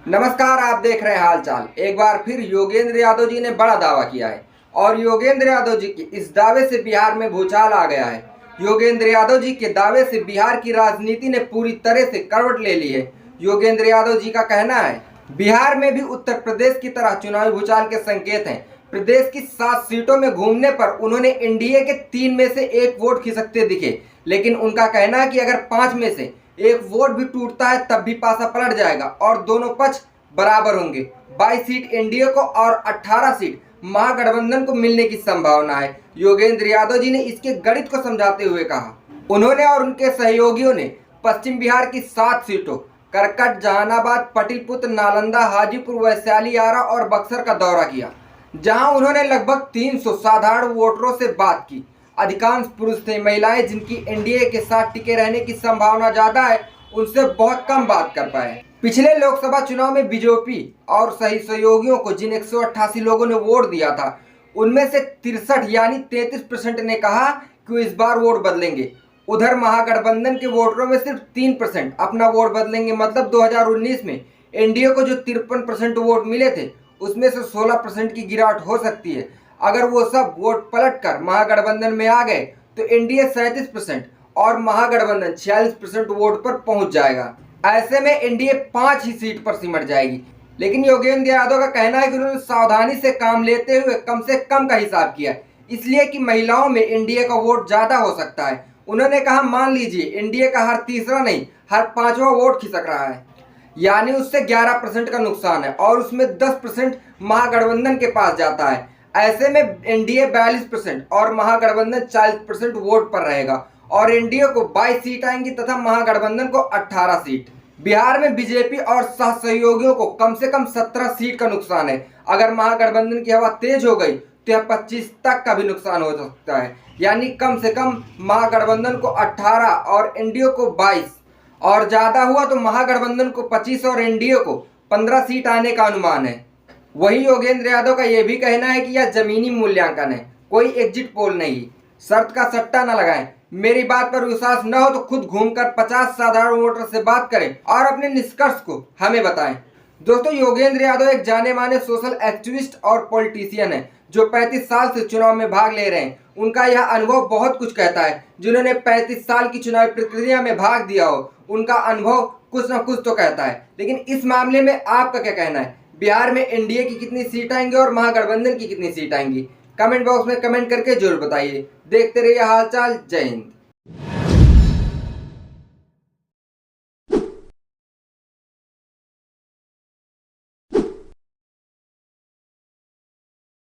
नमस्कार, आप देख रहे हैं हाल चाल। एक बार फिर योगेंद्र यादव जी ने बड़ा दावा किया है और योगेंद्र यादव जी के इस दावे से बिहार में भूचाल आ गया है। योगेंद्र यादव जी के दावे से बिहार की राजनीति ने पूरी तरह से करवट ले ली है। योगेंद्र यादव जी का कहना है बिहार में भी उत्तर प्रदेश की तरह चुनावी भूचाल के संकेत हैं। प्रदेश की 7 सीटों में घूमने पर उन्होंने एनडीए के 3 में से 1 वोट खिसकते दिखे, लेकिन उनका कहना है कि अगर 5 में से 1 वोट भी टूटता है तब भी पासा पलट जाएगा और दोनों पक्ष बराबर होंगे। 22 सीट एनडीए को और 18 सीट महागठबंधन को मिलने की संभावना है। योगेंद्र यादव जी ने इसके गणित को समझाते हुए कहा, उन्होंने और उनके सहयोगियों ने पश्चिम बिहार की 7 सीटों करकट, जहानाबाद, पटिलपुत्र, नालंदा, हाजीपुर, वैशाली, आरा और बक्सर का दौरा किया, जहां उन्होंने लगभग 300 साधारण वोटरों से बात की। अधिकांश पुरुष थे। महिलाएं, जिनकी एनडीए के साथ टिके रहने की संभावना ज्यादा है, उनसे बहुत कम बात कर पाए। पिछले लोकसभा चुनाव में बीजेपी और सही सहयोगियों को जिन 188 लोगों ने वोट दिया था, उनमें से 63 यानी 33% ने कहा कि वो इस बार वोट बदलेंगे। उधर महागठबंधन के वोटरों में सिर्फ 3% अपना वोट बदलेंगे। मतलब 2019 में एनडीए को जो 53% वोट मिले थे, उसमें से 16% की गिरावट हो सकती है। अगर वो सब वोट पलट कर महागठबंधन में आ गए तो एनडीए 37% और महागठबंधन 46% वोट पर पहुंच जाएगा। ऐसे में एनडीए 5 ही सीट पर सिमट जाएगी। लेकिन योगेंद्र यादव का कहना है कि उन्होंने सावधानी से काम लेते हुए कम से कम का हिसाब किया, इसलिए कि महिलाओं में एनडीए का वोट ज्यादा हो सकता है। उन्होंने कहा, मान लीजिए एनडीए का हर तीसरा नहीं, हर 5वां वोट खिसक रहा है, यानी उससे 11% का नुकसान है और उसमें 10% महागठबंधन के पास जाता है। ऐसे में एनडीए 42% और महागठबंधन 40% वोट पर रहेगा और एनडीए को 22 सीट आएंगी तथा महागठबंधन को 18 सीट। बिहार में बीजेपी और सह सहयोगियों को कम से कम 17 सीट का नुकसान है। अगर महागठबंधन की हवा तेज हो गई तो यह 25 तक का भी नुकसान हो सकता है, यानी कम से कम महागठबंधन को 18 और एनडीए को 22 और ज्यादा हुआ तो महागठबंधन को 25 और एनडीए को 15 सीट आने का अनुमान है। वही योगेंद्र यादव का यह भी कहना है कि यह जमीनी मूल्यांकन है, कोई एग्जिट पोल नहीं। शर्त का सट्टा न लगाएं। मेरी बात पर विश्वास न हो तो खुद घूमकर 50 साधारण वोटर से बात करें और अपने निष्कर्ष को हमें बताएं। दोस्तों, योगेंद्र यादव एक जाने माने सोशल एक्टिविस्ट और पॉलिटिशियन है जो 35 साल से चुनाव में भाग ले रहे हैं। उनका यह अनुभव बहुत कुछ कहता है। जिन्होंने 35 साल की चुनावी प्रक्रिया में भाग दिया हो, उनका अनुभव कुछ न कुछ तो कहता है। लेकिन इस मामले में आपका क्या कहना है? बिहार में एनडीए की कितनी सीट आएंगी और महागठबंधन की कितनी सीट आएंगी? कमेंट बॉक्स में कमेंट करके जरूर बताइए। देखते रहिए हालचाल। जय हिंद।